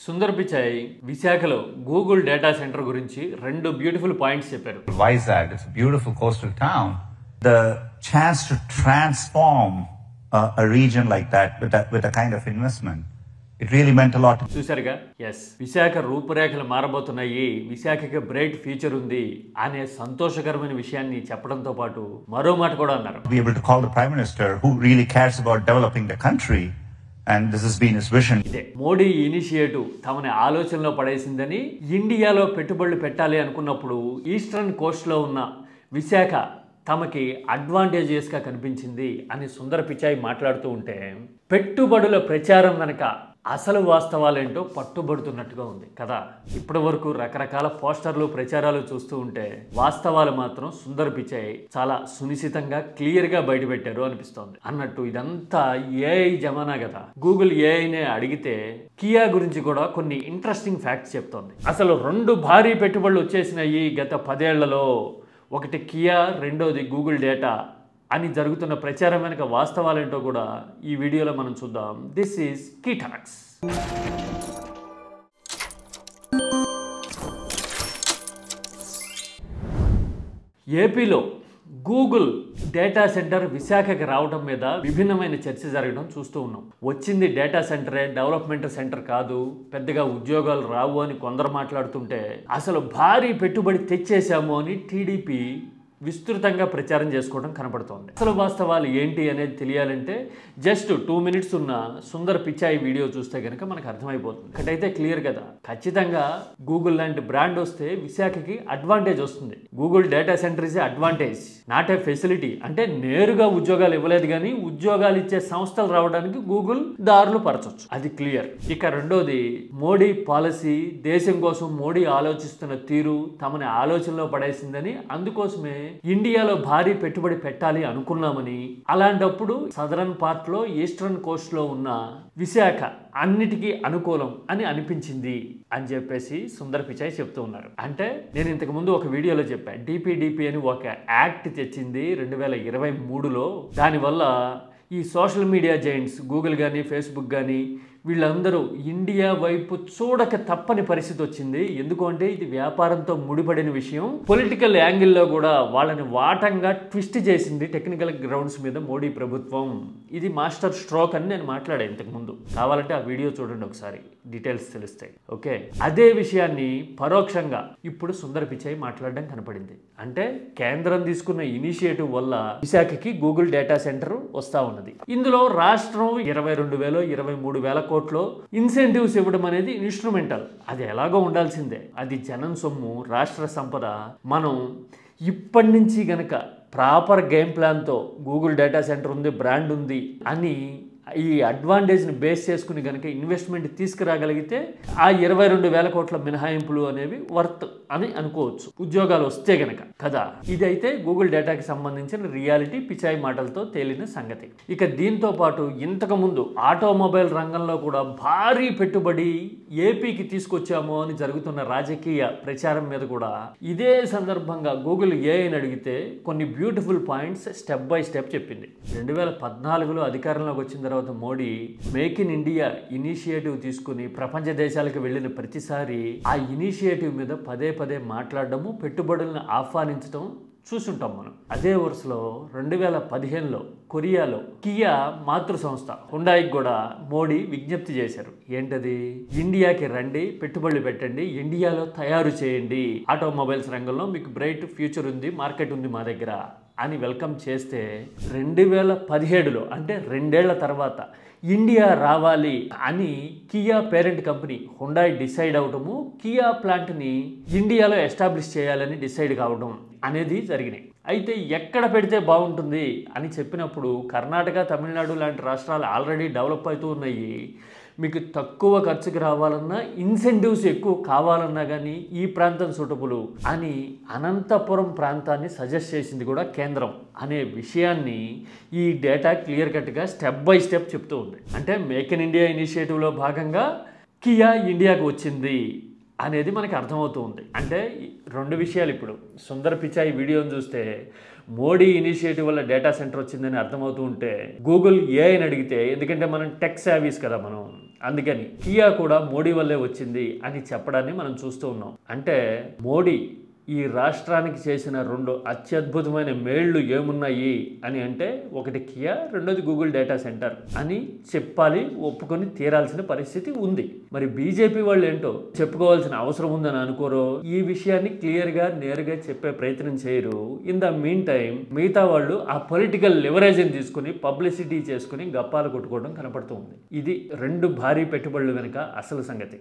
సుందర్ పిచాయ్ విశాఖలో Google data centre గురించి రెండు బ్యూటిఫుల్ పాయింట్స్ చెప్పారు. Vizag, it's a beautiful coastal town. The chance to transform a region like that with a kind of investment, it really meant a lot. చూసారుగా, yes, Visakha రూపురేఖలు మారబోతున్నాయి, విశాఖకి bright future ఉంది అనే సంతోషకరమైన విషయాన్ని చెప్పడంతో పాటు మరో మాట కూడా అన్నారు. Be able to call the Prime Minister who really cares about developing the country. And this has been his vision. ఇదే మోడీ ఇనిషియేటివ్ తమని ఆలోచనలో పడేసిందని, ఇండియాలో పెట్టుబడులు పెట్టాలి అనుకున్నప్పుడు ఈస్టర్న్ కోస్ట్లో ఉన్న విశాఖ తమకి అడ్వాంటేజెస్గా కనిపించింది అని సుందర్ పిచాయ్ మాట్లాడుతూ ఉంటే, పెట్టుబడుల ప్రచారం వెనక అసలు వాస్తవాలేంటో పట్టుబడుతున్నట్టుగా ఉంది కదా. ఇప్పటి వరకు రకరకాల పోస్టర్లు ప్రచారాలు చూస్తూ ఉంటే వాస్తవాలు మాత్రం సుందర్ పిచాయ్ చాలా సునిశ్చితంగా క్లియర్గా బయటపెట్టారు అనిపిస్తోంది. అన్నట్టు ఇదంతా ఏఐ జమానా కదా. గూగుల్ ఏఐనే అడిగితే కియా గురించి కూడా కొన్ని ఇంట్రెస్టింగ్ ఫ్యాక్ట్స్ చెప్తోంది. అసలు రెండు భారీ పెట్టుబడులు వచ్చేసినాయి గత 10 ఏళ్లలో. ఒకటి కియా, రెండోది గూగుల్ డేటా అని జరుగుతున్న ప్రచారం వెనుక వాస్తవాలేంటో కూడా ఈ వీడియోలో మనం చూద్దాం. This is key talks. ఏపీలో గూగుల్ డేటా సెంటర్ విశాఖకి రావడం మీద విభిన్నమైన చర్చ జరగడం చూస్తూ ఉన్నాం. వచ్చింది డేటా సెంటరే, డెవలప్మెంట్ సెంటర్ కాదు, పెద్దగా ఉద్యోగాలు రావు అని కొందరు మాట్లాడుతుంటే, అసలు భారీ పెట్టుబడి తెచ్చేశాము అని టీడీపీ విస్తృతంగా ప్రచారం చేసుకోవడం కనపడుతోంది. అసలు వాస్తవాలు ఏంటి అనేది తెలియాలంటే జస్ట్ 2 మినిట్స్ ఉన్న సుందర్ పిచాయ్ వీడియో చూస్తే కనుక మనకు అర్థమైపోతుంది. ఒకటైతే క్లియర్ కదా, ఖచ్చితంగా గూగుల్ లాంటి బ్రాండ్ వస్తే విశాఖకి అడ్వాంటేజ్ వస్తుంది. Google data centre is a advantage, not a facility. అంటే నేరుగా ఉద్యోగాలు ఇవ్వలేదు, కానీ ఉద్యోగాలు ఇచ్చే సంస్థలు రావడానికి గూగుల్ దారులు పరచొచ్చు, అది క్లియర్. ఇక రెండోది, మోడీ పాలసీ, దేశం కోసం మోడీ ఆలోచిస్తున్న తీరు తమని ఆలోచనలో పడేసిందని, అందుకోసమే ఇండియాలో భారీ పెట్టుబడి పెట్టాలి అనుకున్నామని, అలాంటప్పుడు సదరన్ పార్ట్ లో ఈస్టర్న్ కోస్ట్ లో ఉన్న విశాఖ అన్నిటికీ అనుకూలం అని అనిపించింది అని చెప్పేసి సుందర్ పిచాయ్ చెప్తూ ఉన్నారు. అంటే నేను ఇంతకు ముందు ఒక వీడియోలో చెప్పాను, డిపిడిపి అని ఒక యాక్ట్ తెచ్చింది 2023లో. దానివల్ల ఈ సోషల్ మీడియా జైంట్స్ గూగుల్ కానీ ఫేస్బుక్ కానీ వీళ్ళందరూ ఇండియా వైపు చూడక తప్పని పరిస్థితి వచ్చింది. ఎందుకంటే ఇది వ్యాపారంతో ముడిపడిన విషయం. పొలిటికల్ యాంగిల్లో కూడా వాళ్ళని వాటంగా ట్విస్ట్ చేసింది టెక్నికల్ గ్రౌండ్స్ మీద మోడీ ప్రభుత్వం. ఇది మాస్టర్ స్ట్రోక్ అని నేను మాట్లాడాను ఇంతకు ముందు. కావాలంటే ఆ వీడియో చూడండి ఒకసారి, డీటెయిల్స్ తెలుస్తాయి. ఓకే, అదే విషయాన్ని పరోక్షంగా ఇప్పుడు సుందర్ పిచాయ్ మాట్లాడడం కనపడింది. అంటే కేంద్రం తీసుకున్న ఇనిషియేటివ్ వల్ల విశాఖకి గూగుల్ డేటా సెంటర్ వస్తా ఉన్నది. ఇందులో రాష్ట్రం 22,000 23,000 కోట్లు ఇన్సెంటివ్స్ ఇవ్వడం అనేది ఇన్స్ట్రుమెంటల్. అది ఎలాగో ఉండాల్సిందే, అది జనం సొమ్ము, రాష్ట్ర సంపద. మనం ఇప్పటి నుంచి గనక ప్రాపర్ గేమ్ ప్లాన్తో గూగుల్ డేటా సెంటర్ ఉంది, బ్రాండ్ ఉంది అని ఈ అడ్వాంటేజ్ని బేస్ చేసుకుని కనుక ఇన్వెస్ట్మెంట్ తీసుకురాగలిగితే ఆ 22,000 కోట్ల మినహాయింపులు అనేవి వర్త్ అని అనుకోవచ్చు, ఉద్యోగాలు వస్తే గనక కదా. ఇదైతే గూగుల్ డేటాకి సంబంధించిన రియాలిటీ పిచాయ్ మాటలతో తేలిన సంగతి. ఇక దీంతో పాటు ఇంతకు ముందు ఆటోమొబైల్ రంగంలో కూడా భారీ పెట్టుబడి ఏపీకి తీసుకొచ్చాము అని జరుగుతున్న రాజకీయ ప్రచారం మీద కూడా ఇదే సందర్భంగా గూగుల్ ఏఐని అడిగితే కొన్ని beautiful points step by step చెప్పింది. 2014లో అధికారంలోకి వచ్చిన తర్వాత Modi make in India initiative తీసుకుని ప్రపంచ దేశాలకు వెళ్ళిన ప్రతిసారి ఆ ఇనిషియేటివ్ మీద పదే పదే మాట్లాడడము, పెట్టుబడులను ఆహ్వానించడం చూసుంటాం మనం. అదే వరుసలో 2015లో కొరియాలో కియా మాతృ సంస్థ హుండాయికి కూడా మోడీ విజ్ఞప్తి చేశారు. ఏంటది? ఇండియాకి రండి, పెట్టుబడులు పెట్టండి, ఇండియాలో తయారు చేయండి, ఆటోమొబైల్స్ రంగంలో మీకు బ్రైట్ ఫ్యూచర్ ఉంది, మార్కెట్ ఉంది మా దగ్గర అని వెల్కమ్ చేస్తే 2017లో అంటే 2 ఏళ్ల తర్వాత ఇండియా రావాలి అని Kia parent company Hyundai decide అవడము, కియా ప్లాంట్ని ఇండియాలో ఎస్టాబ్లిష్ చేయాలని డిసైడ్ కావడం అనేది జరిగినాయి. అయితే ఎక్కడ పెడితే బాగుంటుంది అని చెప్పినప్పుడు కర్ణాటక, తమిళనాడు లాంటి రాష్ట్రాలు ఆల్రెడీ డెవలప్ అవుతూ ఉన్నాయి. మీకు తక్కువ ఖర్చుకి రావాలన్నా, ఇన్సెంటివ్స్ ఎక్కువ కావాలన్నా కానీ ఈ ప్రాంతం సూటబుల్ అని అనంతపురం ప్రాంతాన్ని సజెస్ట్ చేసింది కూడా కేంద్రం అనే విషయాన్ని ఈ డేటా క్లియర్ కట్గా స్టెప్ బై స్టెప్ చెప్తూ ఉంది. అంటే మేక్ ఇన్ ఇండియా ఇనిషియేటివ్లో భాగంగా కియా ఇండియాకు వచ్చింది అనేది మనకి అర్థమవుతూ ఉంది. అంటే రెండు విషయాలు. ఇప్పుడు సుందర్ పిచాయ్ వీడియోని చూస్తే మోడీ ఇనిషియేటివ్ వల్ల డేటా సెంటర్ వచ్చిందని అర్థమవుతూ ఉంటే, గూగుల్ ఏఐని అడిగితే, ఎందుకంటే మనం టెక్ సావీస్ కదా మనం, అందుకని కియా కూడా మోడీ వల్లే వచ్చింది అని చెప్పడాన్ని మనం చూస్తూ ఉన్నాం. అంటే మోడీ ఈ రాష్ట్రానికి చేసిన 2 అత్యద్భుతమైన మేళ్లు ఏమున్నాయి అని అంటే, ఒకటి కియా, రెండోది గూగుల్ డేటా సెంటర్ అని చెప్పాలి, ఒప్పుకొని తీరాల్సిన పరిస్థితి ఉంది. మరి బీజేపీ వాళ్ళు ఏంటో చెప్పుకోవాల్సిన అవసరం ఉందని అనుకోరో, ఈ విషయాన్ని క్లియర్గా నేరుగా చెప్పే ప్రయత్నం చేయరు. ఇన్ ద మీన్ టైం మిగతా వాళ్ళు ఆ పొలిటికల్ లివరేజ్ని తీసుకుని పబ్లిసిటీ చేసుకుని గప్పాలు కొట్టుకోవడం కనపడుతూ ఉంది. ఇది 2 భారీ పెట్టుబడులు వెనుక అసలు సంగతి.